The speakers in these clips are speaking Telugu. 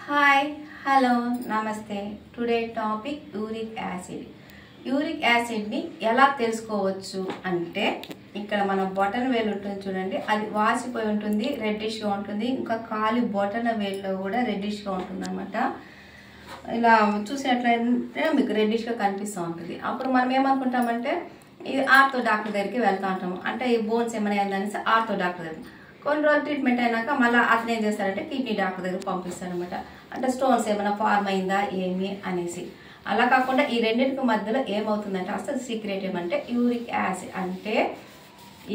హాయ్ హలో నమస్తే. Today topic uric acid. Uric యాసిడ్ని ఎలా తెలుసుకోవచ్చు అంటే, ఇక్కడ మన బొటన వేలు ఉంటుంది చూడండి, అది వాసిపోయి ఉంటుంది, రెడ్డిష్గా ఉంటుంది. ఇంకా కాలి బొటన వేలులో కూడా రెడ్డిష్గా ఉంటుంది అనమాట. ఇలా చూసినట్లయితే మీకు రెడ్డిష్గా కనిపిస్తూ ఉంటుంది. అప్పుడు మనం ఏమనుకుంటామంటే ఇది ఆర్థో డాక్టర్ దగ్గరికి వెళ్తూ ఉంటాము. అంటే ఈ బోన్స్ ఏమైనా అయిందనేసి ఆర్థో డాక్టర్ దగ్గర కొన్ని రోజులు ట్రీట్మెంట్ అయినాక మళ్ళీ అతను ఏం చేస్తారంటే కిడ్నీ డాక్టర్ దగ్గర పంపిస్తారనమాట. అంటే స్టోన్స్ ఏమైనా ఫార్మ్ అయిందా ఏమి అనేసి. అలా కాకుండా ఈ రెండింటికి మధ్యలో ఏమవుతుందంటే అసలు సీక్రెట్ ఏమంటే యూరిక్ యాసిడ్ అంటే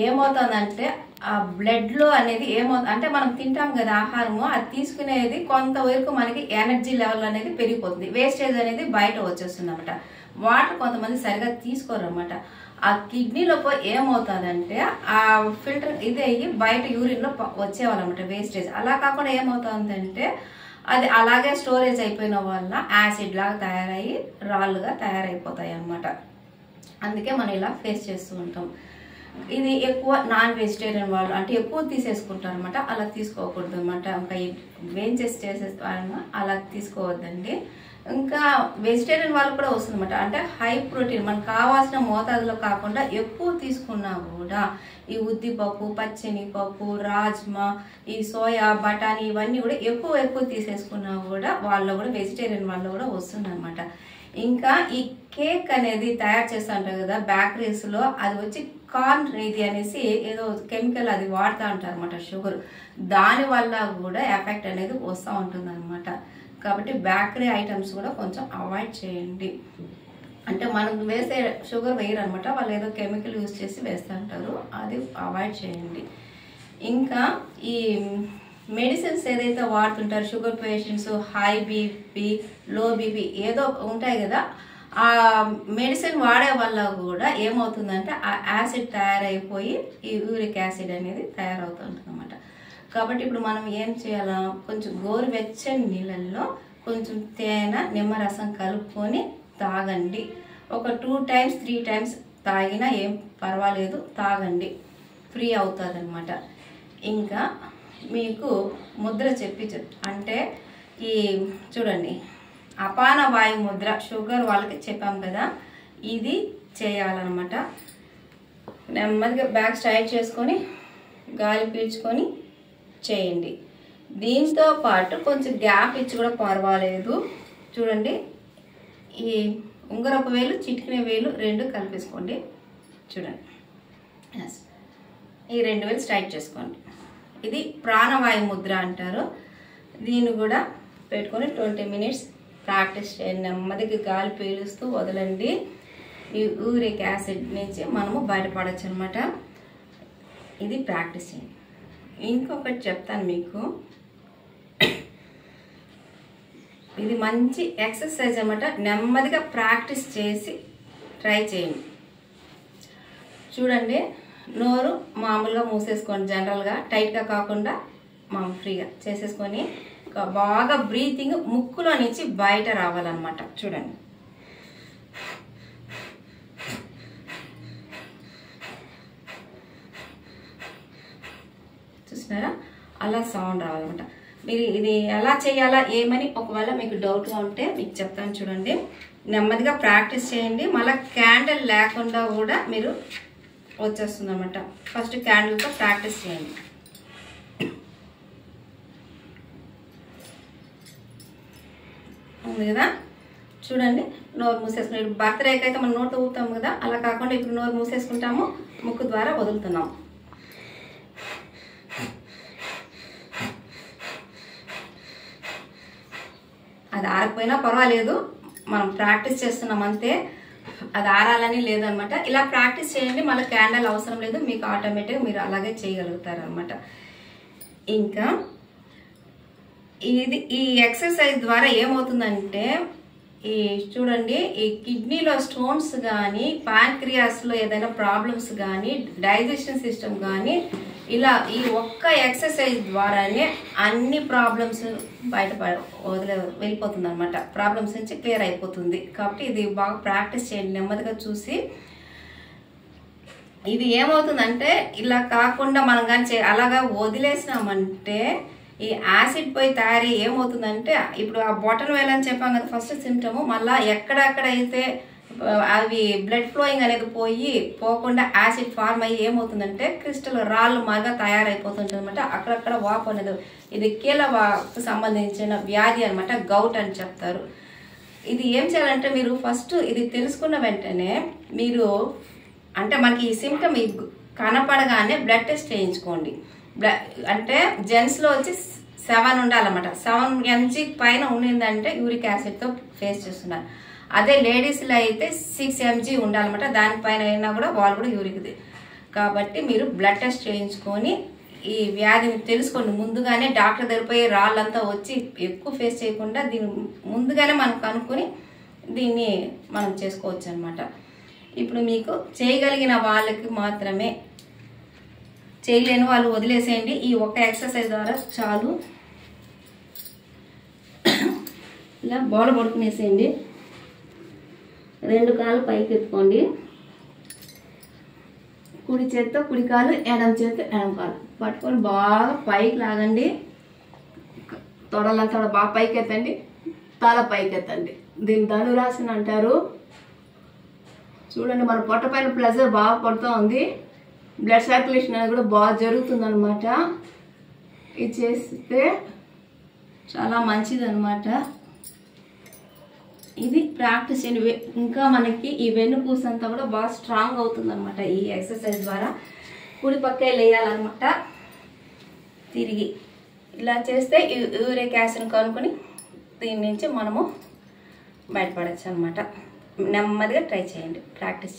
ఏమవుతుందంటే ఆ బ్లడ్లో అనేది ఏమవుతుంది అంటే మనం తింటాం కదా ఆహారము, అది తీసుకునేది కొంతవరకు మనకి ఎనర్జీ లెవెల్ అనేది పెరిగిపోతుంది, వేస్టేజ్ అనేది బయట వచ్చేస్తుంది అనమాట. వాటర్ కొంతమంది సరిగా తీసుకోరు అనమాట. ఆ కిడ్నీలో ఏమవుతుందంటే ఆ ఫిల్టర్ ఇది అయ్యి బయట యూరిన్లో వచ్చేవాళ్ళనమాట వేస్టేజ్. అలా కాకుండా ఏమవుతుందంటే అది అలాగే స్టోరేజ్ అయిపోయిన వల్ల యాసిడ్ లాగా తయారయ్యి రాళ్ళుగా తయారైపోతాయి అన్నమాట. అందుకే మనం ఇలా ఫేస్ చేస్తూ ఉంటాం. ఇది ఎక్కువ నాన్ వెజిటేరియన్ వాళ్ళు అంటే ఎక్కువ తీసేసుకుంటారు అనమాట. అలా తీసుకోకూడదు అనమాట. ఇంకా వేంచెస్ చేసేస్తారన్నా అలా తీసుకోవద్దండి. ఇంకా వెజిటేరియన్ వాళ్ళు కూడా వస్తుంది అనమాట. అంటే హై ప్రోటీన్ మనకు కావాల్సిన మోతాదులో కాకుండా ఎక్కువ తీసుకున్నా కూడా ఈ ఉద్దిపప్పు, పచ్చెనిపప్పు, రాజ్మా, ఈ సోయా, బఠానీ ఇవన్నీ కూడా ఎక్కువ తీసేసుకున్నా కూడా వాళ్ళు కూడా వెజిటేరియన్ వాళ్ళు కూడా వస్తుంది అనమాట. ఇంకా ఈ కేక్ అనేది తయారు చేస్తూ ఉంటారు కదా బేకరీస్ లో, అది వచ్చి కార్న్ ఇది అనేసి ఏదో కెమికల్ అది వాడుతూ ఉంటారు అనమాట, షుగర్. దాని వల్ల కూడా ఎఫెక్ట్ అనేది వస్తూ ఉంటుంది అనమాట. కాబట్టి బేకరీ ఐటమ్స్ కూడా కొంచెం అవాయిడ్ చేయండి. అంటే మనం వేసే షుగర్ వేయరు అనమాట, వాళ్ళు ఏదో కెమికల్ యూజ్ చేసి వేస్తూ ఉంటారు, అది అవాయిడ్ చేయండి. ఇంకా ఈ మెడిసిన్స్ ఏదైతే వాడుతుంటారు sugar patients, high BP, low BP ఏదో ఉంటాయి కదా, ఆ మెడిసిన్ వాడే వల్ల కూడా ఏమవుతుందంటే ఆ యాసిడ్ తయారైపోయి ఈ యూరిక్ యాసిడ్ అనేది తయారవుతుంటుంది అనమాట. కాబట్టి ఇప్పుడు మనం ఏం చేయాలా, కొంచెం గోరువెచ్చని నీళ్ళల్లో కొంచెం తేనె, నిమ్మరసం కలుపుకొని తాగండి. ఒక 2 times 3 times తాగినా ఏం పర్వాలేదు, తాగండి, ఫ్రీ అవుతుంది అనమాట. ఇంకా మీకు ముద్ర అంటే ఈ చూడండి అపాన వాయు ముద్ర షుగర్ వాళ్ళకి చెప్పాం కదా, ఇది చేయాలన్నమాట. నెమ్మదిగా బ్యాక్ స్ట్రైట్ చేసుకొని గాలి పీల్చుకొని చేయండి. దీంతో పాటు కొంచెం గ్యాప్ ఇచ్చి కూడా పర్వాలేదు. చూడండి, ఈ ఉంగరపు వేలు, చిటికిన వేలు 2 కలిపేసుకోండి. చూడండి, ఈ 2 వేలు స్ట్రైట్ చేసుకోండి. ఇది ప్రాణవాయు ముద్ర అంటారు. దీన్ని కూడా పెట్టుకొని 20 minutes ప్రాక్టీస్ చేయండి. నెమ్మదిగా గాలి పీలుస్తూ వదలండి. ఈ యూరిక్ యాసిడ్ నుంచి మనము బయటపడచ్చు అనమాట. ఇది ప్రాక్టీస్ చేయండి. ఇంకొకటి చెప్తాను మీకు, ఇది మంచి ఎక్సర్సైజ్ అనమాట. నెమ్మదిగా ప్రాక్టీస్ చేసి ట్రై చేయండి. చూడండి, నోరు మామూలుగా మూసేసుకోండి, జనరల్గా టైట్గా కాకుండా మామూలు ఫ్రీగా చేసేసుకొని బాగా బ్రీతింగ్ ముక్కులో నుంచి బయట రావాలన్నమాట. చూడండి, చూసినారా, అలా సౌండ్ రావాలన్నమాట. మీరు ఇది ఎలా చేయాలా ఏమని ఒకవేళ మీకు డౌట్గా ఉంటే మీకు చెప్తాను. చూడండి, నెమ్మదిగా ప్రాక్టీస్ చేయండి. మళ్ళీ క్యాండిల్ లేకుండా కూడా మీరు వచ్చేస్తుంది అనమాట. ఫస్ట్ క్యాండిల్తో ప్రాక్టీస్ చేయండి. ఉంది కదా, చూడండి, నోరు మూసేసుకుని బర్త్డేకి అయితే మనం నోటు ఊపుతాము కదా, అలా కాకుండా ఇప్పుడు నోరు మూసేసుకుంటాము, ముక్కు ద్వారా వదులుతున్నాము. అది ఆరకపోయినా పర్వాలేదు, మనం ప్రాక్టీస్ చేస్తున్నాం అంతే, అది ఆరాలని లేదనమాట. ఇలా ప్రాక్టీస్ చేయండి. మళ్ళీ క్యాండిల్ అవసరం లేదు, మీకు ఆటోమేటిక్గా మీరు అలాగే చేయగలుగుతారు అనమాట. ఇంకా ఈ ఎక్సర్సైజ్ ద్వారా ఏమవుతుందంటే ఈ చూడండి, ఈ కిడ్నీలో స్టోన్స్ కానీ, ప్యాంక్రియాస్లో ఏదైనా ప్రాబ్లమ్స్ కానీ, డైజెషన్ సిస్టమ్ కానీ, ఇలా ఈ ఒక్క ఎక్సర్సైజ్ ద్వారానే అన్ని ప్రాబ్లమ్స్ వెళ్ళిపోతుంది అనమాట. ప్రాబ్లమ్స్ నుంచి క్లియర్ అయిపోతుంది. కాబట్టి ఇది బాగా ప్రాక్టీస్ చేయండి, నెమ్మదిగా చూసి. ఇది ఏమవుతుందంటే ఇలా కాకుండా మనం కానీ అలాగా వదిలేసినామంటే ఈ యాసిడ్ పోయి తయారీ ఏమవుతుందంటే ఇప్పుడు ఆ బొటన్ వేలు అని చెప్పాం కదా ఫస్ట్ సిమ్టము, మళ్ళీ ఎక్కడెక్కడైతే అవి బ్లడ్ ఫ్లోయింగ్ అనేది పోకుండా యాసిడ్ ఫార్మ్ అయ్యి ఏమవుతుందంటే క్రిస్టల్ రాళ్ళు మాగా తయారైపోతుంటుంది అనమాట. అక్కడక్కడ వాపు అనేది, ఇది కీళ్ళకు సంబంధించిన వ్యాధి అనమాట, గౌట్ అని చెప్తారు. ఇది ఏం చేయాలంటే మీరు ఫస్ట్ ఇది తెలుసుకున్న వెంటనే మీరు అంటే మనకి ఈ సిమ్టమ్ కనపడగానే బ్లడ్ టెస్ట్ చేయించుకోండి. అంటే జెంట్స్లో వచ్చి 7 ఉండాలన్నమాట. 7 mg పైన ఉండిందంటే యూరిక్ యాసిడ్తో ఫేస్ చేస్తున్నారు. అదే లేడీస్లో అయితే 6 mg ఉండాలన్నమాట. దానిపైన అయినా కూడా వాళ్ళు కూడా యూరిక్ది. కాబట్టి మీరు బ్లడ్ టెస్ట్ చేయించుకొని ఈ వ్యాధిని తెలుసుకోండి ముందుగానే. డాక్టర్ దగ్గర పోయి రాళ్ళంతా వచ్చి ఎక్కువ ఫేస్ చేయకుండా దీన్ని ముందుగానే మనం కనుక్కొని దీన్ని మనం చేసుకోవచ్చు అనమాట. ఇప్పుడు మీకు చేయగలిగిన వాళ్ళకి మాత్రమే, చేయలేని వాళ్ళు వదిలేసేయండి. ఈ ఒక్క ఎక్సర్సైజ్ ద్వారా చాలు. ఇలా బోల పడుకునేసేయండి, 2 కాళ్ళు పైకి ఎత్తుకోండి, కుడి చేత్తో కుడి కాలు, ఎడమ చేత్తో ఎడమ కాలు పట్టుకొని బాగా పైకి లాగండి. తొడలంతా బాగా పైకి ఎత్తండి, తల పైకి ఎత్తండి. దీన్ని ధనురాసన అంటారు. చూడండి మన పొట్ట పైన ప్రెషర్ బాగా పడుతూ ఉంది, బ్లడ్ సర్క్యులేషన్ అనేది కూడా బాగా జరుగుతుంది అనమాట. ఇది చేస్తే చాలా మంచిది అనమాట. ఇది ప్రాక్టీస్ చేయండి. ఇంకా మనకి ఈ వెన్నుపూస అంతా కూడా బాగా స్ట్రాంగ్ అవుతుంది అనమాట ఈ ఎక్సర్సైజ్ ద్వారా. కుడి పక్కే లేయాలన్నమాట. తిరిగి ఇలా చేస్తే యూరిక్ యాసిడ్ కనుక్కొని దీని నుంచి మనము బయటపడచ్చు అనమాట. నెమ్మదిగా ట్రై చేయండి, ప్రాక్టీస్